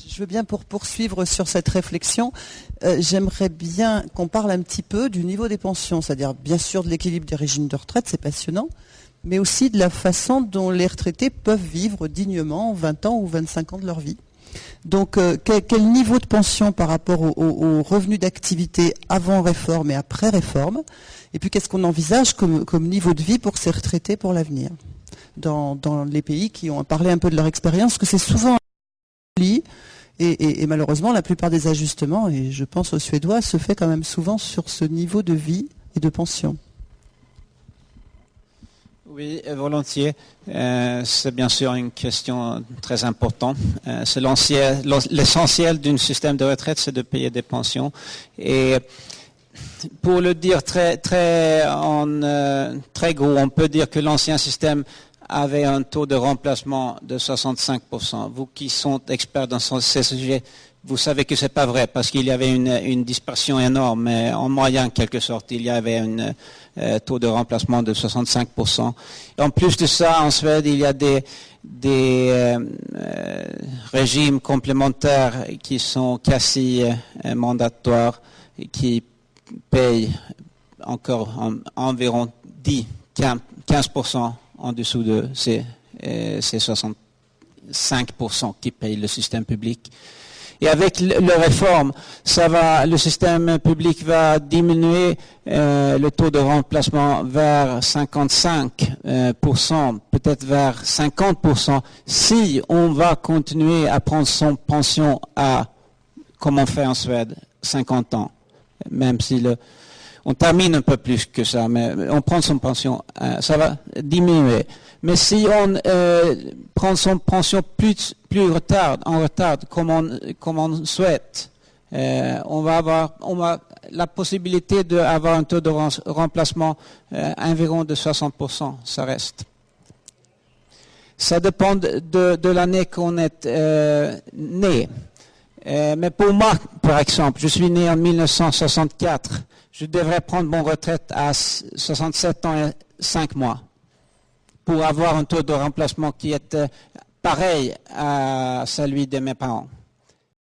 Je veux bien pour poursuivre sur cette réflexion, j'aimerais bien qu'on parle un petit peu du niveau des pensions, c'est-à-dire bien sûr de l'équilibre des régimes de retraite, c'est passionnant, mais aussi de la façon dont les retraités peuvent vivre dignement 20 ans ou 25 ans de leur vie. Donc quel niveau de pension par rapport aux revenus d'activité avant réforme et après réforme, et puis qu'est-ce qu'on envisage comme niveau de vie pour ces retraités pour l'avenir dans les pays qui ont parlé un peu de leur expérience, que c'est souvent et malheureusement la plupart des ajustements, et je pense aux Suédois, se fait quand même souvent sur ce niveau de vie et de pension. Oui, volontiers. C'est bien sûr une question très importante. C'est l'essentiel d'un système de retraite, c'est de payer des pensions. Et pour le dire très gros, on peut dire que l'ancien système avait un taux de remplacement de 65%. Vous qui sont experts dans ces sujets, vous savez que c'est pas vrai parce qu'il y avait une dispersion énorme. Mais en moyenne, quelque sorte, il y avait un taux de remplacement de 65%. Et en plus de ça, en Suède, il y a des régimes complémentaires qui sont quasi mandatoires, qui payent encore environ 15% en dessous de ces 65% qui payent le système public. Et avec la réforme, le système public va diminuer le taux de remplacement vers 55%, peut-être vers 50%, si on va continuer à prendre son pension comme on fait en Suède, 50 ans, même si on termine un peu plus que ça, mais on prend son pension, ça va diminuer. Mais si on prend son pension en retard, comme on souhaite, on va avoir la possibilité d'avoir un taux de remplacement environ de 60%, ça reste. Ça dépend de l'année qu'on est né. Mais pour moi, par exemple, je suis né en 1964. Je devrais prendre mon retraite à 67 ans et 5 mois pour avoir un taux de remplacement qui est pareil à celui de mes parents.